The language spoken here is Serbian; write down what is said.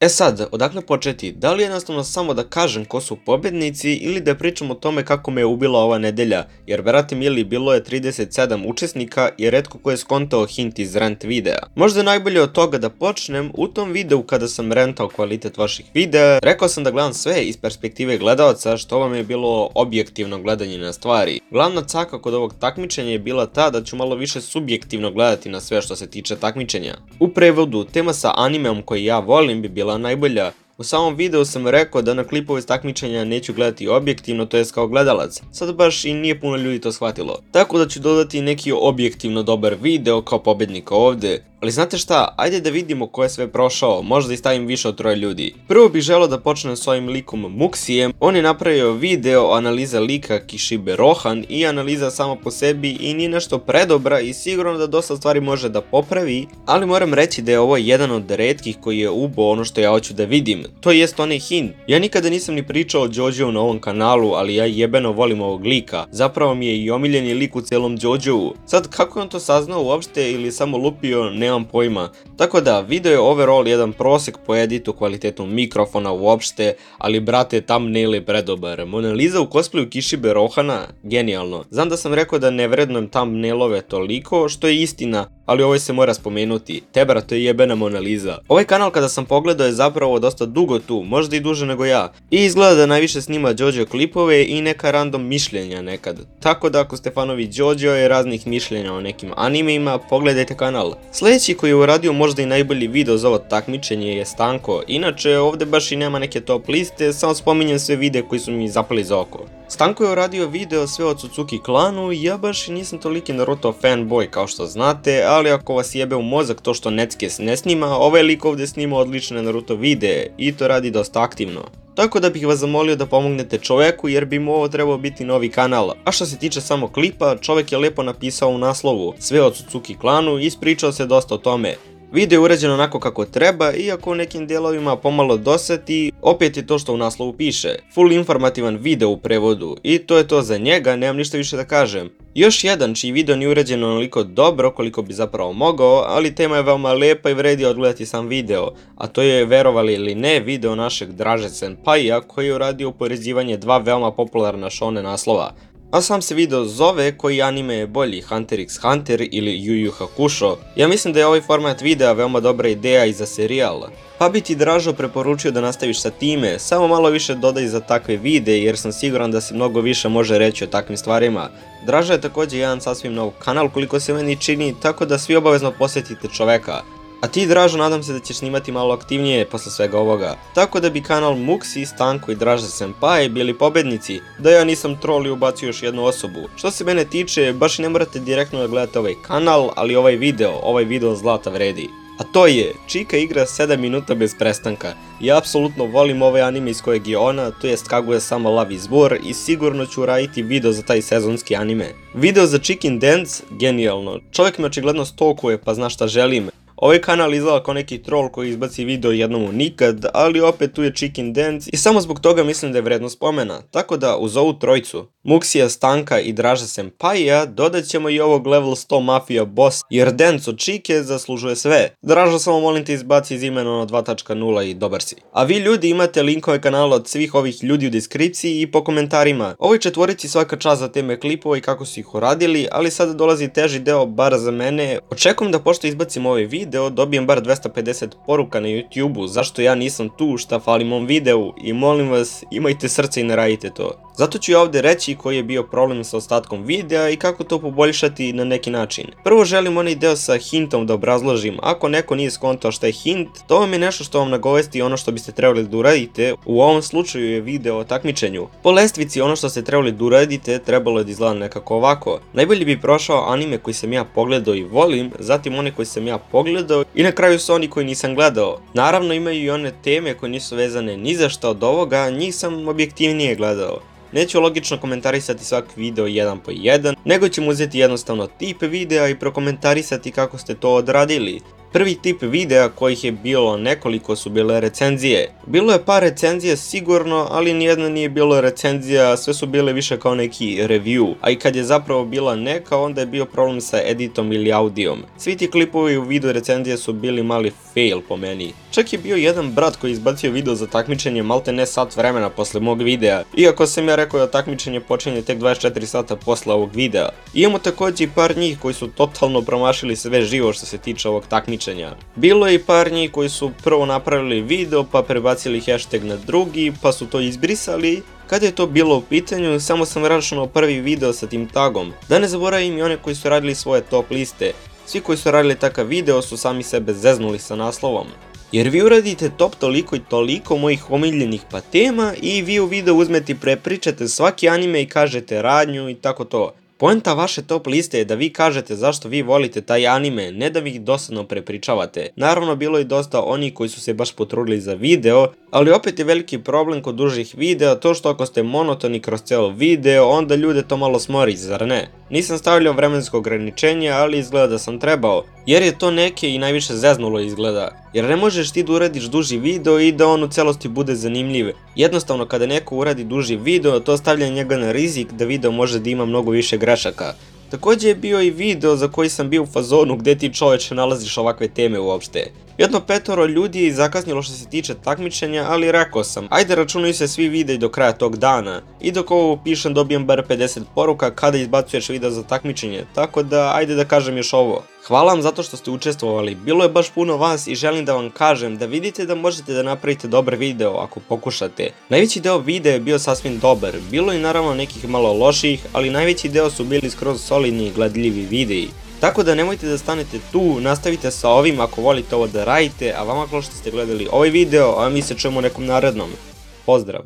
E sad, odakle početi? Da li jednostavno samo da kažem ko su pobednici ili da pričam o tome kako me je ubila ova nedelja, jer brate mili, bilo je 37 učesnika i retko ko je skontao hint iz rent videa. Možda je najbolje od toga da počnem u tom videu kada sam rentao kvalitet vaših videa. Rekao sam da gledam sve iz perspektive gledalaca, što vam je bilo objektivno gledanje na stvari. Glavna caka kod ovog takmičenja je bila ta da ću malo više subjektivno gledati na sve što se tiče takmičenja. U prevodu, tema sa animeom koji ja volim bi bila najbolja. U samom videu sam rekao da na klipove iz takmičenja neću gledati objektivno, to jest kao gledalac. Sad baš i nije puno ljudi to shvatilo. Tako da ću dodati neki objektivno dobar video kao pobednika ovdje. Ali znate šta, ajde da vidimo ko je sve prošao, možda i stavim više od 3 ljudi. Prvo bih želeo da počnem s ovim likom Muxijem. On je napravio video analiza lika Kishibe Rohan i analiza sama po sebi i nije nešto predobra i sigurno da dosta stvari može da popravi, ali moram reći da je ovo jedan od retkih koji je ubao ono što ja hoću da vidim, to jest onaj hint. Ja nikada nisam ni pričao o JoJou na ovom kanalu, ali ja jebeno volim ovog lika. Zapravo mi je i omiljeni lik u celom JoJou. Sad kako je on to saznao uopšte ili samo lupio, nemam pojma. Tako da, video je overall jedan prosek po editu, kvalitetu mikrofona uopšte, ali brate, thumbnail je predobar. Mona Lisa u cosplayu Kishibe Rohana, genijalno. Znam da sam rekao da ne vrednujem thumbnailove toliko, što je istina, ali ovo se mora spomenuti. Te brate, je jebena Mona Lisa. Ovaj kanal kada sam pogledao je zapravo dosta dugo tu, možda i duže nego ja. I izgleda da najviše snima JoJo klipove i neka random mišljenja nekad. Tako da ako ste fanovi JoJo i raznih mišljenja o nekim animeima, pogledajte kanal. Sljedeći koji je uradio možda i najbolji video za ovo takmičenje je Stanko. Inače, ovdje baš i nema neke top liste, samo spominjem sve videe koji su mi zapali za oko. Stanko je uradio video sve o Tsutsuki klanu i ja baš i nisam toliki Naruto fanboy kao što znate, ali ako vas jebe u mozak to što Netskes ne snima, ovaj lik ovdje snima odlične Naruto videe i to radi dosta aktivno. Tako da bih vas zamolio da pomognete čoveku jer bi mu ovo trebao biti novi kanal. A što se tiče samo klipa, čovjek je lepo napisao u naslovu sve o Tsutsuki klanu i ispričao se dosta o tome. Video je urađen onako kako treba, iako u nekim dijelovima pomalo doseti, opet je to što u naslovu piše. Full informativan video u prevodu i to je to za njega, nemam ništa više da kažem. Još jedan čiji video nije urađen onoliko dobro koliko bi zapravo mogao, ali tema je veoma lepa i vredi odgledati sam video, a to je, verovali ili ne, video našeg Draže Senpaia koji je uradio upoređivanje dva veoma popularna shonen naslova. A sam se video zove koji anime je bolji, Hunter x Hunter ili Yu Yu Hakusho. Ja mislim da je ovaj format videa veoma dobra ideja i za serijal. Pa bi ti Dražo preporučio da nastaviš sa time, samo malo više dodaj za takve videe jer sam siguran da se mnogo više može reći o takvim stvarima. Dražo je također jedan sasvim nov kanal koliko se meni čini, tako da svi obavezno posjetite čoveka. A ti Dražo, nadam se da ćeš snimati malo aktivnije posle svega ovoga. Tako da bi kanal Muxi, Stanko i Draže Senpai bili pobednici, da ja nisam troll i ubacio još jednu osobu. Što se mene tiče, baš i ne morate direktno da gledate ovaj kanal, ali ovaj video zlata vredi. A to je, Čika igra 7 minuta bez prestanka. Ja apsolutno volim ovaj anime iz kojeg je ona, to jest Kaguya Sama Love is War i sigurno ću uraditi video za taj sezonski anime. Video za Chicken Dance, genijalno. Čovjek me očigledno stalkuje pa zna šta želim. Ovaj kanal izgleda kao neki troll koji izbaci video jednom u nikad, ali opet tu je Chicken Dance i samo zbog toga mislim da je vredno spomena. Tako da uz ovu trojicu, Muxija, Stanka i Draža Senpaia, dodat ćemo i ovog level 100 Mafia boss jer dance od Čike zaslužuje sve. Draža, samo molim te izbaci iz imena ono 2.0 i dobar si. A vi ljudi imate linkove kanala od svih ovih ljudi u deskripciji i po komentarima. Ovoj četvorici svaka čast za teme klipova i kako su ih uradili, ali sada dolazi teži deo bar za mene. Očekujem da pošto izbacim ovaj video dobijem bar 250 poruka na YouTube-u zašto ja nisam tu, šta falim ovom videu i molim vas imajte srce i ne radite to. Zato ću ja ovdje reći koji je bio problem sa ostatkom videa i kako to poboljšati na neki način. Prvo želim onaj deo sa hintom da obrazložim, ako neko nije skontao šta je hint, to vam je nešto što vam nagovesti ono što biste trebali da uradite, u ovom slučaju je video o takmičenju. Po lestvici ono što ste trebali da uradite trebalo je da izgleda nekako ovako. Najbolje bi prošao anime koji sam ja pogledao i volim, zatim one koji sam ja pogledao i na kraju su oni koji nisam gledao. Naravno imaju i one teme koje nisu vezane ni za šta od ovoga, njih sam objektivnije gledao. Neću logično komentarisati svaki video jedan po jedan, nego ćemo uzeti jednostavno tip videa i prokomentarisati kako ste to odradili. Prvi tip videa kojih je bilo nekoliko su bile recenzije. Bilo je par recenzija sigurno, ali nijedna nije bilo recenzija, sve su bile više kao neki review, a i kad je zapravo bila neka, onda je bio problem sa editom ili audijom. Svi ti klipovi u video recenzije su bili mali fail po meni. Čak je bio jedan brat koji izbacio video za takmičenje malte ne sat vremena posle mog videa, iako sam ja rekao da takmičenje počinje tek 24 sata posle ovog videa. Imamo također i par njih koji su totalno promašili sve živo što se tiče ovog takmičenja. Bilo je i par njih koji su prvo napravili video pa prebacili hashtag na drugi pa su to izbrisali. Kada je to bilo u pitanju, samo sam računao prvi video sa tim tagom. Da ne zaboravim i one koji su radili svoje top liste. Svi koji su radili takav video su sami sebe zeznuli sa naslovom. Jer vi uradite top toliko i toliko mojih omiljenih tema i vi u video uzmete i prepričate svaki anime i kažete radnju i tako to. Poenta vaše top liste je da vi kažete zašto vi volite taj anime, ne da vi ih dosadno prepričavate. Naravno bilo je dosta onih koji su se baš potrudili za video, ali opet je veliki problem kod dužih videa to što ako ste monotoni kroz cijelo video, onda ljude to malo smori, zar ne? Nisam stavljao vremensko ograničenje, ali izgleda da sam trebao, jer je to neke i najviše zeznulo izgleda. Jer ne možeš ti da uradiš duži video i da on u celosti bude zanimljiv. Jednostavno kada neko uradi duži video, to stavlja njega na rizik da video može da ima mnogo više grešaka. Također je bio i video za koji sam bio u fazonu gdje ti čoveče nalaziš ovakve teme uopšte. Jedno 5 ljudi je zakasnilo što se tiče takmičenja, ali rekao sam, ajde računaju se svi videi do kraja tog dana. I dok ovo pišem dobijem bar 50 poruka kada izbacuješ video za takmičenje, tako da ajde da kažem još ovo. Hvala vam zato što ste učestvovali, bilo je baš puno vas i želim da vam kažem da vidite da možete da napravite dobar video ako pokušate. Najveći deo videa je bio sasvim dobar, bilo je naravno nekih malo loših, ali najveći deo su bili skroz solidni i gledljivi videi. Tako da nemojte da stanete tu, nastavite sa ovim ako volite ovo da radite, a vama hvala što ste gledali ovaj video, a mi se čujemo u nekom narednom. Pozdrav!